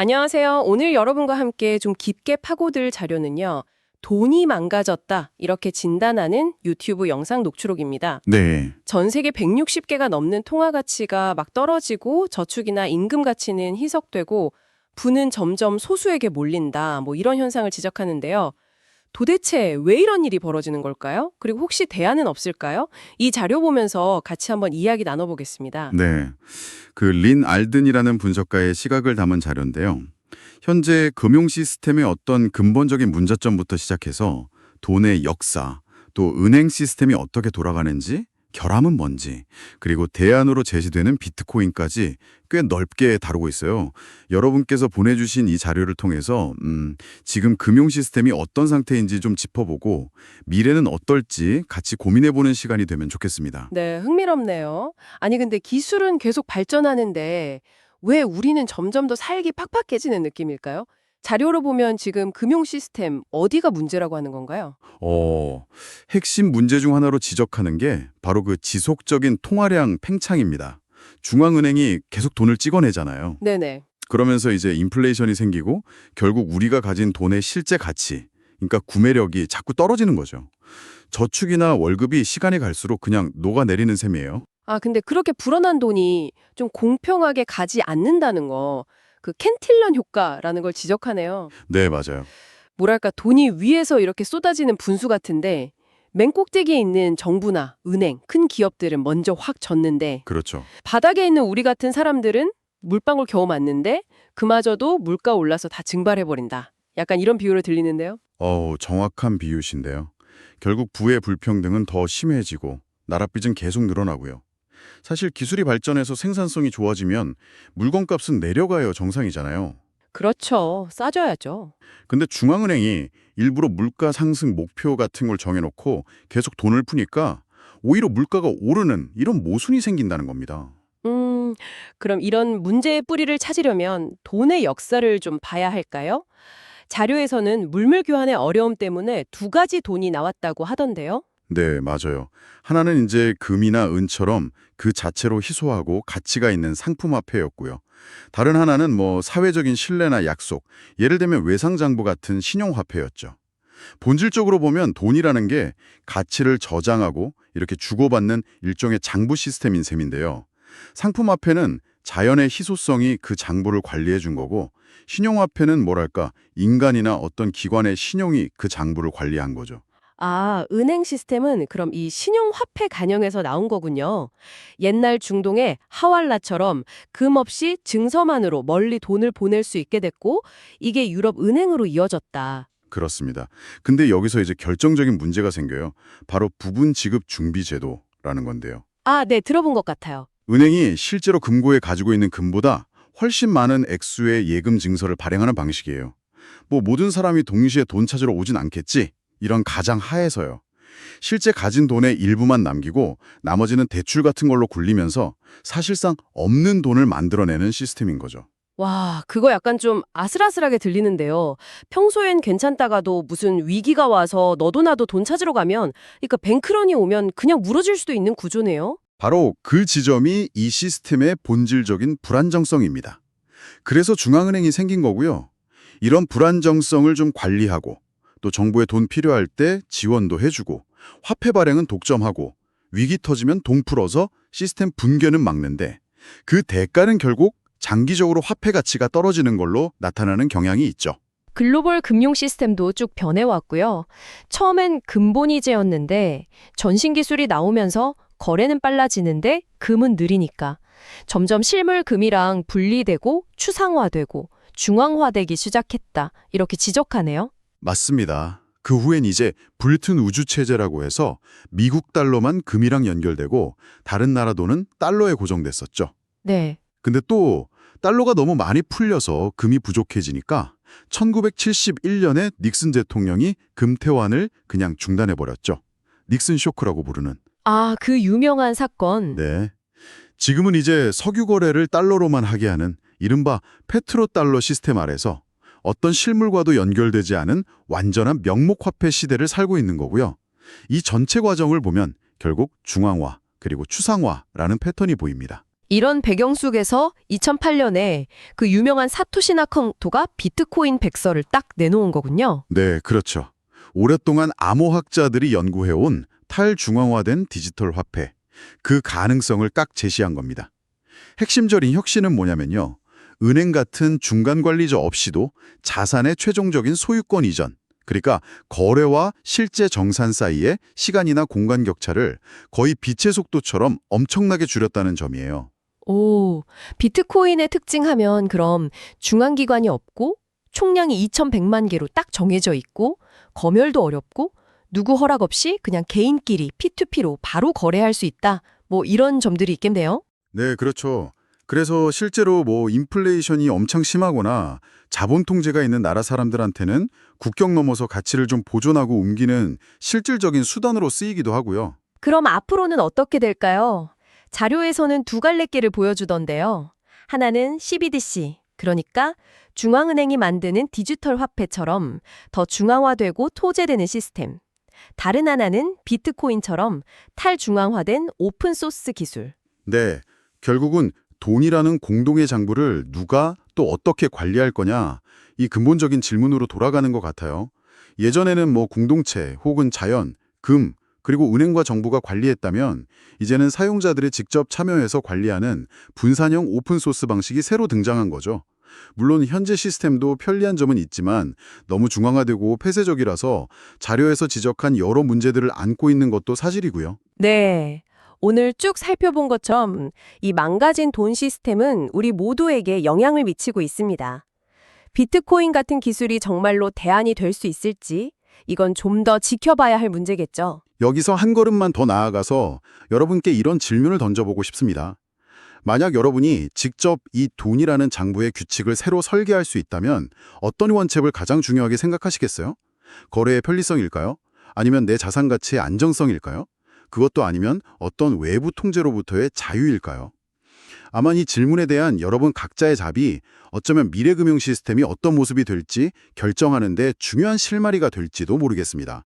안녕하세요. 오늘 여러분과 함께 좀 깊게 파고들 자료는요. 돈이 망가졌다 이렇게 진단하는 유튜브 영상 녹취록입니다. 네, 전 세계 160개가 넘는 통화 가치가 막 떨어지고 저축이나 임금 가치는 희석되고 부는 점점 소수에게 몰린다. 뭐 이런 현상을 지적하는데요. 도대체 왜 이런 일이 벌어지는 걸까요? 그리고 혹시 대안은 없을까요? 이 자료 보면서 같이 한번 이야기 나눠보겠습니다. 네. 그 린 알든이라는 분석가의 시각을 담은 자료인데요. 현재 금융 시스템의 어떤 근본적인 문제점부터 시작해서 돈의 역사, 또 은행 시스템이 어떻게 돌아가는지, 결함은 뭔지, 그리고 대안으로 제시되는 비트코인까지 꽤 넓게 다루고 있어요. 여러분께서 보내주신 이 자료를 통해서 지금 금융 시스템이 어떤 상태인지 좀 짚어보고 미래는 어떨지 같이 고민해보는 시간이 되면 좋겠습니다. 네, 흥미롭네요. 아니, 근데 기술은 계속 발전하는데 왜 우리는 점점 더 살기 팍팍해지는 느낌일까요? 자료로 보면 지금 금융 시스템 어디가 문제라고 하는 건가요? 핵심 문제 중 하나로 지적하는 게 바로 그 지속적인 통화량 팽창입니다. 중앙은행이 계속 돈을 찍어내잖아요. 네네. 그러면서 이제 인플레이션이 생기고 결국 우리가 가진 돈의 실제 가치, 그러니까 구매력이 자꾸 떨어지는 거죠. 저축이나 월급이 시간이 갈수록 그냥 녹아내리는 셈이에요. 아, 근데 그렇게 불어난 돈이 좀 공평하게 가지 않는다는 거, 그 캔틸런 효과라는 걸 지적하네요. 네, 맞아요. 뭐랄까, 돈이 위에서 이렇게 쏟아지는 분수 같은데 맨 꼭대기에 있는 정부나 은행, 큰 기업들은 먼저 확 졌는데 그렇죠. 바닥에 있는 우리 같은 사람들은 물방울 겨우 맞는데 그마저도 물가 올라서 다 증발해버린다. 약간 이런 비유로 들리는데요. 정확한 비유신데요. 결국 부의 불평등은 더 심해지고 나랏빚은 계속 늘어나고요. 사실 기술이 발전해서 생산성이 좋아지면 물건값은 내려가요 정상이잖아요. 그렇죠. 싸져야죠. 근데 중앙은행이 일부러 물가 상승 목표 같은 걸 정해놓고 계속 돈을 푸니까 오히려 물가가 오르는 이런 모순이 생긴다는 겁니다. 음, 그럼 이런 문제의 뿌리를 찾으려면 돈의 역사를 좀 봐야 할까요? 자료에서는 물물 교환의 어려움 때문에 두 가지 돈이 나왔다고 하던데요. 네, 맞아요. 하나는 이제 금이나 은처럼 그 자체로 희소하고 가치가 있는 상품화폐였고요. 다른 하나는 사회적인 신뢰나 약속, 예를 들면 외상장부 같은 신용화폐였죠. 본질적으로 보면 돈이라는 게 가치를 저장하고 이렇게 주고받는 일종의 장부 시스템인 셈인데요. 상품화폐는 자연의 희소성이 그 장부를 관리해 준 거고, 신용화폐는 뭐랄까 인간이나 어떤 기관의 신용이 그 장부를 관리한 거죠. 아, 은행 시스템은 그럼 이 신용화폐 간영에서 나온 거군요. 옛날 중동의 하왈라처럼 금 없이 증서만으로 멀리 돈을 보낼 수 있게 됐고 이게 유럽 은행으로 이어졌다. 그렇습니다. 근데 여기서 이제 결정적인 문제가 생겨요. 바로 부분 지급 준비 제도라는 건데요. 아, 네, 들어본 것 같아요. 은행이 실제로 금고에 가지고 있는 금보다 훨씬 많은 액수의 예금 증서를 발행하는 방식이에요. 모든 사람이 동시에 돈 찾으러 오진 않겠지? 이런 가장 하에서요. 실제 가진 돈의 일부만 남기고 나머지는 대출 같은 걸로 굴리면서 사실상 없는 돈을 만들어내는 시스템인 거죠. 와, 그거 약간 좀 아슬아슬하게 들리는데요. 평소엔 괜찮다가도 무슨 위기가 와서 너도 나도 돈 찾으러 가면, 그러니까 뱅크런이 오면 그냥 무너질 수도 있는 구조네요. 바로 그 지점이 이 시스템의 본질적인 불안정성입니다. 그래서 중앙은행이 생긴 거고요. 이런 불안정성을 좀 관리하고 또 정부에 돈 필요할 때 지원도 해주고 화폐 발행은 독점하고 위기 터지면 돈 풀어서 시스템 붕괴는 막는데 그 대가는 결국 장기적으로 화폐 가치가 떨어지는 걸로 나타나는 경향이 있죠. 글로벌 금융 시스템도 쭉 변해왔고요. 처음엔 금본위제였는데 전신 기술이 나오면서 거래는 빨라지는데 금은 느리니까 점점 실물 금이랑 분리되고 추상화되고 중앙화되기 시작했다. 이렇게 지적하네요. 맞습니다. 그 후엔 이제 불튼 우주체제라고 해서 미국 달러만 금이랑 연결되고 다른 나라 돈은 달러에 고정됐었죠. 네. 근데 또 달러가 너무 많이 풀려서 금이 부족해지니까 1971년에 닉슨 대통령이 금태환을 그냥 중단해버렸죠. 닉슨 쇼크라고 부르는. 아, 그 유명한 사건. 네. 지금은 이제 석유 거래를 달러로만 하게 하는 이른바 페트로달러 시스템 아래서 어떤 실물과도 연결되지 않은 완전한 명목화폐 시대를 살고 있는 거고요. 이 전체 과정을 보면 결국 중앙화 그리고 추상화라는 패턴이 보입니다. 이런 배경 속에서 2008년에 그 유명한 사토시 나카모토가 비트코인 백서를 딱 내놓은 거군요. 네, 그렇죠. 오랫동안 암호학자들이 연구해온 탈중앙화된 디지털 화폐, 그 가능성을 딱 제시한 겁니다. 핵심적인 혁신은 뭐냐면요. 은행 같은 중간 관리자 없이도 자산의 최종적인 소유권 이전, 그러니까 거래와 실제 정산 사이의 시간이나 공간 격차를 거의 빛의 속도처럼 엄청나게 줄였다는 점이에요. 오, 비트코인의 특징하면 그럼 중앙기관이 없고 총량이 2100만 개로 딱 정해져 있고 검열도 어렵고 누구 허락 없이 그냥 개인끼리 P2P로 바로 거래할 수 있다. 뭐 이런 점들이 있겠네요. 네, 그렇죠. 그래서 실제로 인플레이션이 엄청 심하거나 자본 통제가 있는 나라 사람들한테는 국경 넘어서 가치를 좀 보존하고 옮기는 실질적인 수단으로 쓰이기도 하고요. 그럼 앞으로는 어떻게 될까요? 자료에서는 두 갈래길을 보여주던데요. 하나는 CBDC, 그러니까 중앙은행이 만드는 디지털 화폐처럼 더 중앙화되고 토제되는 시스템. 다른 하나는 비트코인처럼 탈중앙화된 오픈소스 기술. 네, 결국은 돈이라는 공동의 장부를 누가 또 어떻게 관리할 거냐, 이 근본적인 질문으로 돌아가는 것 같아요. 예전에는 공동체 혹은 자연, 금, 그리고 은행과 정부가 관리했다면 이제는 사용자들이 직접 참여해서 관리하는 분산형 오픈소스 방식이 새로 등장한 거죠. 물론 현재 시스템도 편리한 점은 있지만 너무 중앙화되고 폐쇄적이라서 자료에서 지적한 여러 문제들을 안고 있는 것도 사실이고요. 네. 오늘 쭉 살펴본 것처럼 이 망가진 돈 시스템은 우리 모두에게 영향을 미치고 있습니다. 비트코인 같은 기술이 정말로 대안이 될 수 있을지 이건 좀 더 지켜봐야 할 문제겠죠. 여기서 한 걸음만 더 나아가서 여러분께 이런 질문을 던져보고 싶습니다. 만약 여러분이 직접 이 돈이라는 장부의 규칙을 새로 설계할 수 있다면 어떤 원칙을 가장 중요하게 생각하시겠어요? 거래의 편리성일까요? 아니면 내 자산 가치의 안정성일까요? 그것도 아니면 어떤 외부 통제로부터의 자유일까요? 아마 이 질문에 대한 여러분 각자의 답이 어쩌면 미래 금융 시스템이 어떤 모습이 될지 결정하는 데 중요한 실마리가 될지도 모르겠습니다.